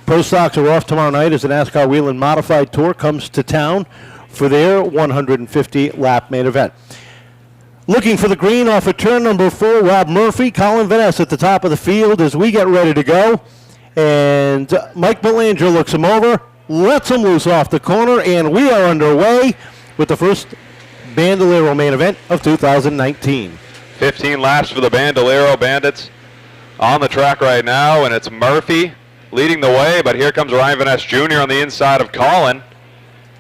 Pro Stocks are off tomorrow night as the NASCAR Whelen Modified Tour comes to town for their 150-lap main event. Looking for the green off of turn number 4, Rob Murphy, Colin Van Ness at the top of the field as we get ready to go. And Mike Belanger looks him over, lets him loose off the corner, and we are underway with the first Bandolero main event of 2019. 15 laps for the Bandolero Bandits on the track right now, and it's Murphy leading the way, but here comes Ryan Van Ness Jr. on the inside of Colin.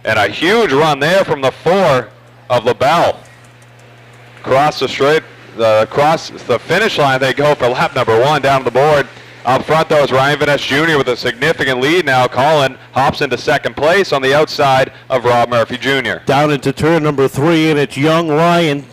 And a huge run there from the 4 of labelle. Across the finish line, they go for lap number 1 down the board. Up front, though, is Ryan Van Ness Jr. with a significant lead now. Colin hops into second place on the outside of Rob Murphy Jr. Down into turn number 3, and it's young Ryan.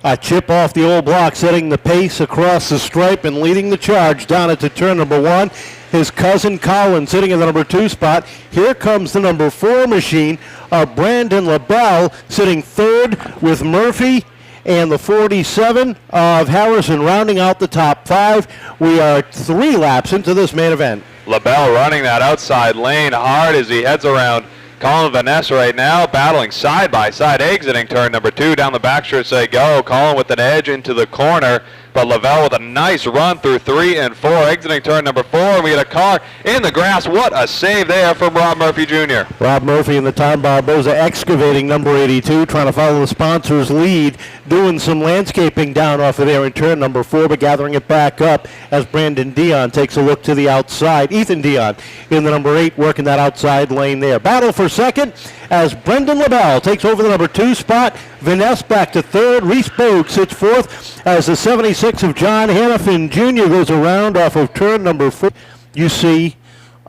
A chip off the old block, setting the pace across the stripe and leading the charge down into turn number 1. His cousin Colin sitting in the number 2 spot. Here comes the number 4 machine of Branden labelle sitting third with Murphy and the 47 of Harrison rounding out the top 5. We are 3 laps into this main event. labelle running that outside lane hard as he heads around Colin Van Ness right now, battling side by side, exiting turn number 2 down the backstretch. They go. Colin with an edge into the corner, but labelle with a nice run through 3 and 4, exiting turn number 4. And we get a car in the grass. What a save there from Rob Murphy Jr. Rob Murphy and the Time Barboza excavating number 82, trying to follow the sponsor's lead, doing some landscaping down off of there in turn number 4, but gathering it back up as Brandon Dion takes a look to the outside. Ethan Dion in the number 8, working that outside lane there. Battle for second as Branden labelle takes over the number 2 spot. Van Ness back to third. Reese Bogue sits fourth as the 76 of John Hannafin Jr. goes around off of turn number 4. You see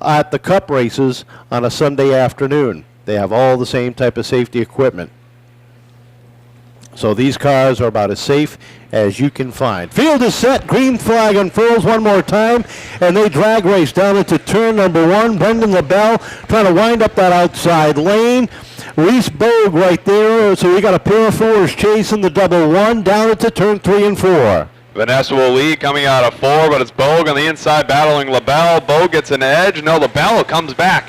at the Cup races on a Sunday afternoon, they have all the same type of safety equipment. So these cars are about as safe as you can find. Field is set. Green flag unfurls one more time, and they drag race down into turn number 1. Branden labelle trying to wind up that outside lane. Reese Bogue right there. So we got a pair of 4s chasing the double 1 down into turn 3 and 4. Van Ness will lead coming out of 4, but it's Bogue on the inside battling labelle. Bogue gets an edge. No, labelle comes back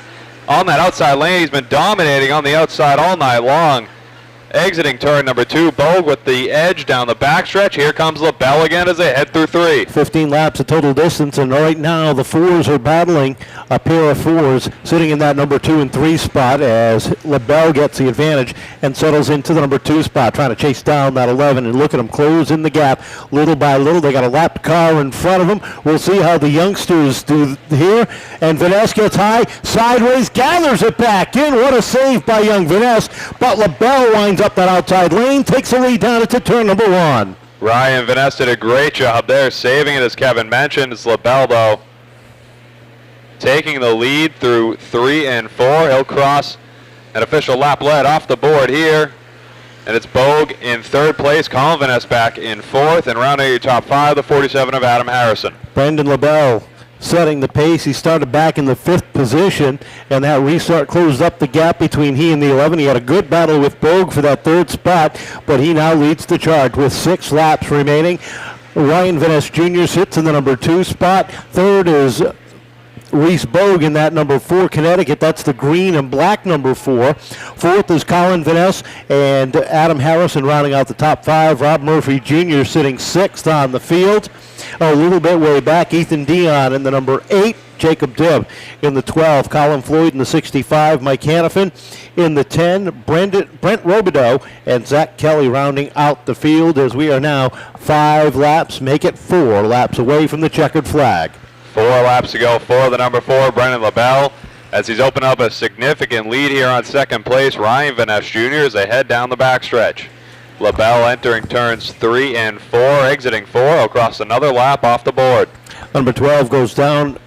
on that outside lane. He's been dominating on the outside all night long. Exiting turn number 2, Bogue with the edge down the backstretch. Here comes labelle again as they head through 3. 15 laps of total distance, and right now the 4s are battling a pair of 4s sitting in that number 2 and 3 spot as labelle gets the advantage and settles into the number 2 spot, trying to chase down that 11, and look at them close in the gap little by little. They got a lapped car in front of them. We'll see how the youngsters do here, and Van Ness gets high, sideways, gathers it back in. What a save by young Van Ness, but labelle winds up that outside lane, takes the lead down into turn number 1. Ryan Van Ness did a great job there, saving it as Kevin mentioned. It's labelle, though, taking the lead through 3 and 4. He'll cross an official lap lead off the board here. And it's Bogue in 3rd place, Colin Van Ness back in 4th, and rounding your top 5, the 47 of Adam Harrison. Branden labelle setting the pace. He started back in the 5th position, and that restart closed up the gap between he and the 11. He had a good battle with Bogue for that 3rd spot, but he now leads the charge with 6 laps remaining. Ryan Van Ness Jr. sits in the number 2 spot. 3rd is Reese Bogue in that number 4 Connecticut. That's the green and black number 4. 4th is Colin Van Ness and Adam Harrison rounding out the top 5. Rob Murphy Jr. sitting 6th on the field. A little bit way back, Ethan Dion in the number 8. Jacob Dibb in the 12. Colin Floyd in the 65. Mike Hannafin in the 10. Brent Robideau and Zach Kelly rounding out the field as we are now 5 laps, make it 4 laps away from the checkered flag. 4 laps to go for the number 4, Branden labelle, as he's opened up a significant lead here on 2nd place. Ryan Van Ness Jr. as they head down the backstretch. labelle entering turns 3 and 4, exiting 4. Across another lap off the board. Number 12 goes down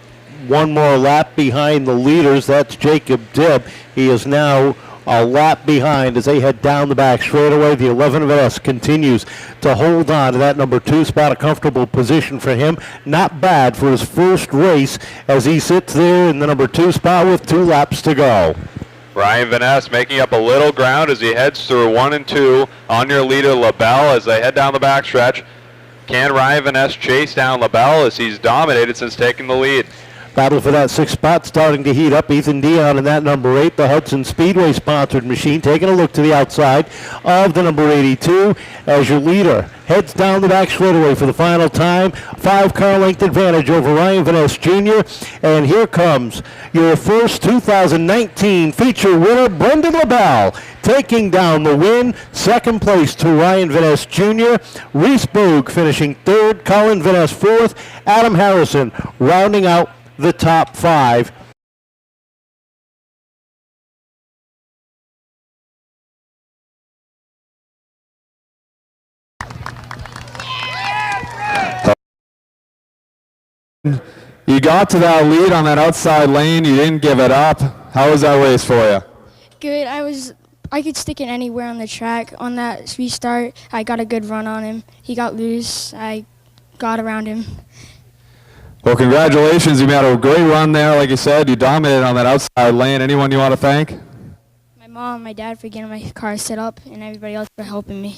one more lap behind the leaders. That's Jacob Dibb. He is now a lap behind as they head down the back straightaway. The 11 of us continues to hold on to that number 2 spot, a comfortable position for him. Not bad for his first race as he sits there in the number 2 spot with 2 laps to go. Ryan Van Ness making up a little ground as he heads through 1 and 2 on your leader labelle as they head down the backstretch. Can Ryan Van Ness chase down labelle as he's dominated since taking the lead? Battle for that 6th spot starting to heat up. Ethan Dion in that number 8, the Hudson Speedway sponsored machine, taking a look to the outside of the number 82 as your leader heads down the back straightaway for the final time. 5-car length advantage over Ryan Van Ness Jr. And here comes your first 2019 feature winner, Brendan LaBelle, taking down the win. Second place to Ryan Van Ness Jr. Reese Boog finishing 3rd. Colin Van Ness 4th. Adam Harrison rounding out the top 5. You got to that lead on that outside lane. You didn't give it up. How was that race for you? Good. I could stick it anywhere on the track. On that restart, I got a good run on him. He got loose. I got around him. Well, congratulations. You made a great run there. Like you said, you dominated on that outside lane. Anyone you want to thank? My mom, my dad for getting my car set up, and everybody else for helping me.